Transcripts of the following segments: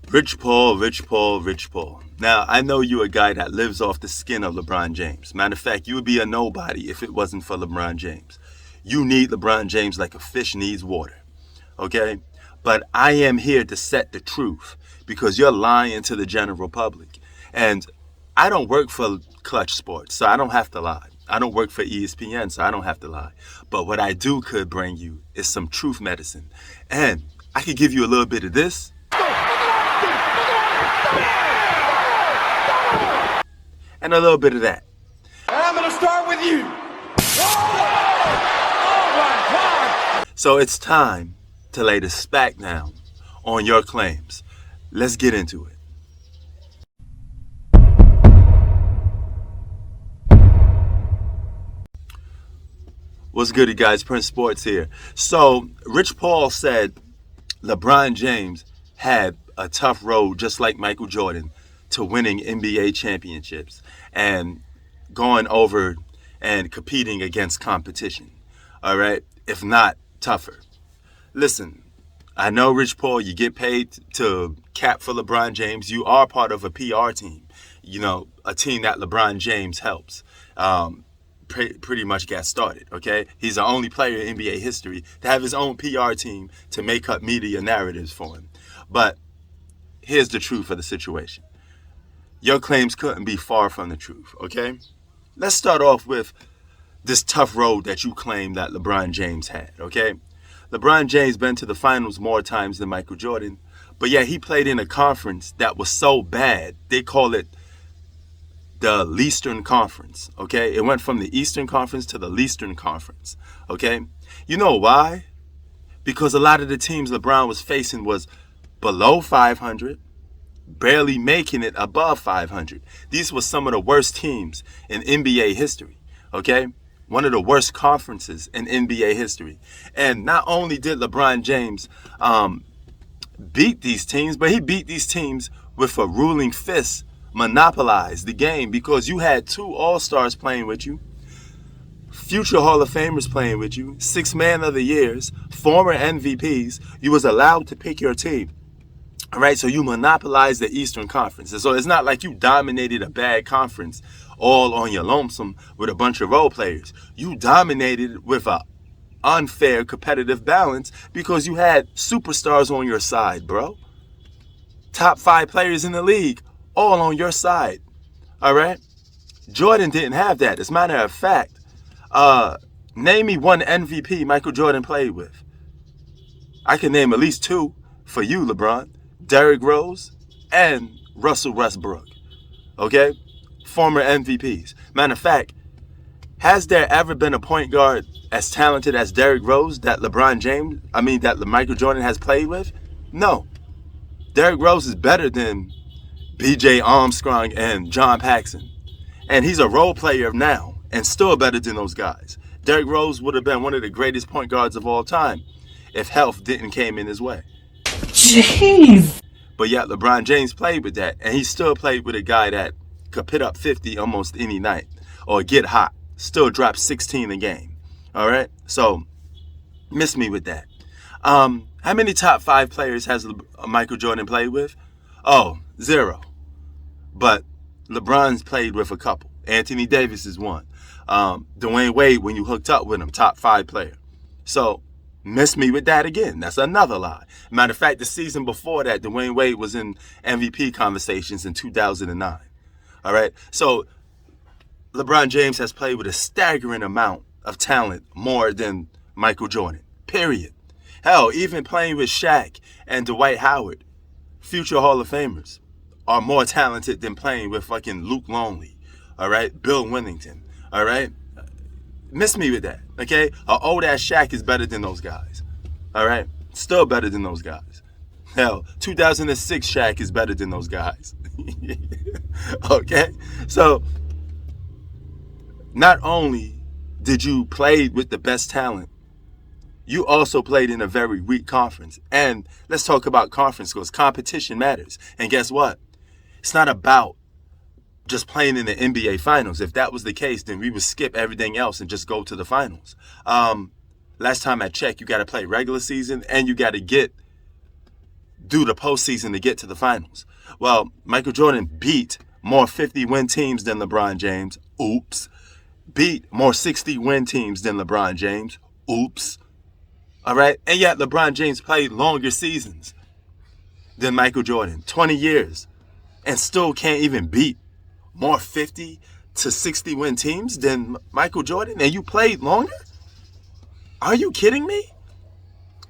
Rich Paul, Rich Paul, Rich Paul. Now, I know you're a guy that lives off the skin of LeBron James. Matter of fact, you would be a nobody if it wasn't for LeBron James. You need LeBron James like a fish needs water, okay? But I am here to set the truth because you're lying to the general public. And I don't work for Clutch Sports, so I don't have to lie. I don't work for ESPN, so I don't have to lie. But what I do could bring you is some truth medicine. And I could give you a little bit of this and a little bit of that. And I'm going to start with you. Oh my God. So it's time to lay the smack down on your claims. Let's get into it. What's good, you guys? Prince Sports here. So Rich Paul said LeBron James had a tough road, just like Michael Jordan, to winning NBA championships and going over and competing against competition. All right? If not tougher. Listen, I know, Rich Paul, you get paid to cap for LeBron James. You are part of a PR team, a team that LeBron James helps. Pretty much got started, okay? He's the only player in NBA history to have his own PR team to make up media narratives for him. But here's the truth of the situation. Your claims couldn't be far from the truth, okay? Let's start off with this tough road that you claim that LeBron James had, okay? LeBron James been to the finals more times than Michael Jordan, but yet he played in a conference that was so bad, they call it the Leastern Conference, okay? It went from the Eastern Conference to the Leastern Conference, okay? You know why? Because a lot of the teams LeBron was facing was below 500, barely making it above 500. These were some of the worst teams in NBA history, okay? One of the worst conferences in NBA history. And not only did LeBron James beat these teams, but he beat these teams with a ruling fist, monopolized the game, because you had two All-Stars playing with you, future Hall of Famers playing with you, 6 Man of the Years, former MVPs. You was allowed to pick your team. All right, so you monopolized the Eastern Conference. And so it's not like you dominated a bad conference all on your lonesome with a bunch of role players. You dominated with a unfair competitive balance because you had superstars on your side, bro. Top 5 players in the league, all on your side. All right? Jordan didn't have that. As a matter of fact, name me one MVP Michael Jordan played with. I can name at least 2 for you, LeBron. Derrick Rose and Russell Westbrook. Okay? Former MVPs. Matter of fact, has there ever been a point guard as talented as Derrick Rose that that Michael Jordan has played with? No. Derrick Rose is better than B.J. Armstrong and John Paxson. And he's a role player now and still better than those guys. Derrick Rose would have been one of the greatest point guards of all time if health didn't came in his way. Jeez. But yet LeBron James played with that, and he still played with a guy that could put up 50 almost any night or get hot, still drop 16 a game. All right? So miss me with that. How many top 5 players has Michael Jordan played with? Oh, 0. But LeBron's played with a couple. Anthony Davis is one. Dwayne Wade, when you hooked up with him, top 5 player. So miss me with that again. That's another lie. Matter of fact, the season before that, Dwayne Wade was in MVP conversations in 2009. All right? So LeBron James has played with a staggering amount of talent, more than Michael Jordan, period. Hell, even playing with Shaq and Dwight Howard, future Hall of Famers, are more talented than playing with fucking Luke Longley, all right? Bill Winnington, all right? Miss me with that, okay? An old-ass Shaq is better than those guys, all right? Still better than those guys. Hell, 2006 Shaq is better than those guys, okay? So, not only did you play with the best talent, you also played in a very weak conference. And let's talk about conference because competition matters. And guess what? It's not about just playing in the NBA Finals. If that was the case, then we would skip everything else and just go to the finals. Last time I checked, you got to play regular season and you got to get do the postseason to get to the finals. Well, Michael Jordan beat more 50-win teams than LeBron James. Oops. Beat more 60-win teams than LeBron James. Oops. All right? And yet LeBron James played longer seasons than Michael Jordan. 20 years. And still can't even beat more 50 to 60-win teams than Michael Jordan. And you played longer? Are you kidding me?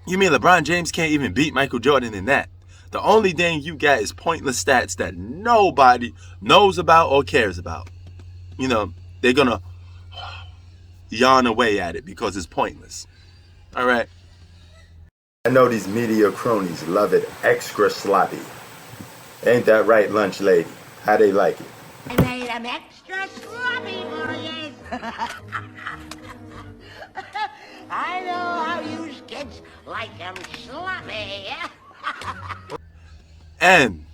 You mean LeBron James can't even beat Michael Jordan in that? The only thing you got is pointless stats that nobody knows about or cares about. You know, they're going to yawn away at it because it's pointless. All right. I know these media cronies love it extra sloppy. Ain't that right, lunch lady? How they like it? I made them extra sloppy for you. I know how you kids like them sloppy. And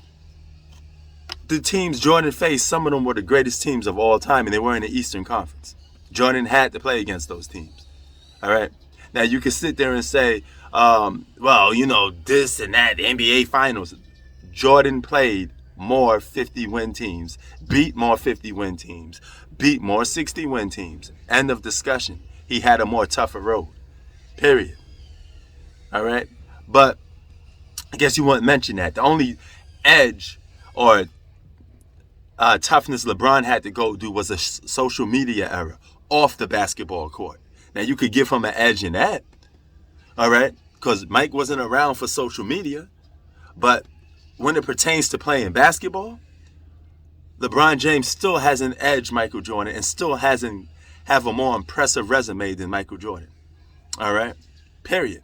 the teams Jordan faced, some of them were the greatest teams of all time, and they were in the Eastern Conference. Jordan had to play against those teams. All right? Now, you can sit there and say, well, you know, this and that, the NBA Finals. Jordan played more 50-win teams, beat more 50-win teams, beat more 60-win teams. End of discussion. He had a more tougher road. Period. All right? But I guess you wouldn't mention that. The only edge or toughness LeBron had to go do was a social media era off the basketball court. Now, you could give him an edge in that, all right, because Mike wasn't around for social media. But when it pertains to playing basketball, LeBron James still has an edge Michael Jordan and still have a more impressive resume than Michael Jordan, all right, period.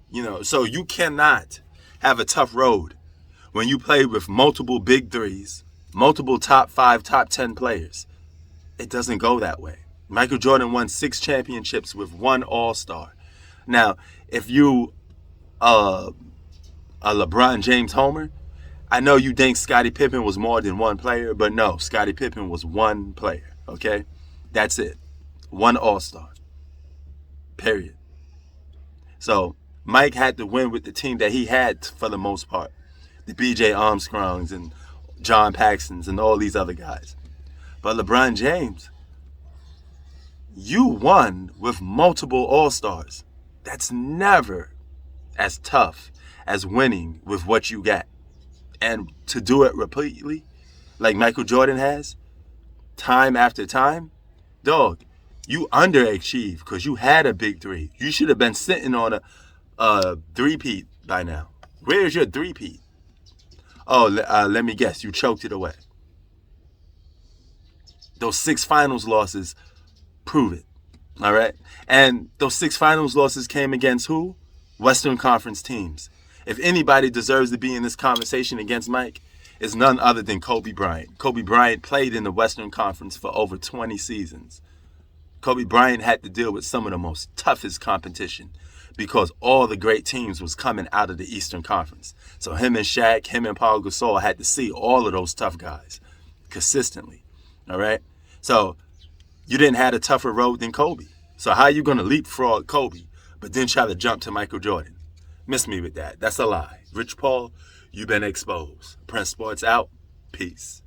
You know, so you cannot have a tough road when you play with multiple big threes, multiple top 5, top 10 players. It doesn't go that way. Michael Jordan won 6 championships with 1 All-Star. Now, if you a LeBron James homer, I know you think Scottie Pippen was more than one player, but no, Scottie Pippen was one player, okay? That's it. 1 All-Star. Period. So Mike had to win with the team that he had for the most part. The B.J. Armstrongs and John Paxsons and all these other guys. But LeBron James, you won with multiple All-Stars. That's never as tough as winning with what you got. And to do it repeatedly, like Michael Jordan has, time after time, dog, you underachieved because you had a big 3. You should have been sitting on a three-peat by now. Where's your three-peat? Oh, let me guess. You choked it away. Those 6 finals losses prove it. All right? And those 6 finals losses came against who? Western Conference teams. If anybody deserves to be in this conversation against Mike, it's none other than Kobe Bryant. Kobe Bryant played in the Western Conference for over 20 seasons. Kobe Bryant had to deal with some of the most toughest competition because all the great teams was coming out of the Eastern Conference. So him and Shaq, him and Paul Gasol had to see all of those tough guys consistently. All right? So you didn't have a tougher road than Kobe. So how are you going to leapfrog Kobe but then try to jump to Michael Jordan? Miss me with that. That's a lie. Rich Paul, you've been exposed. Prince Sports out. Peace.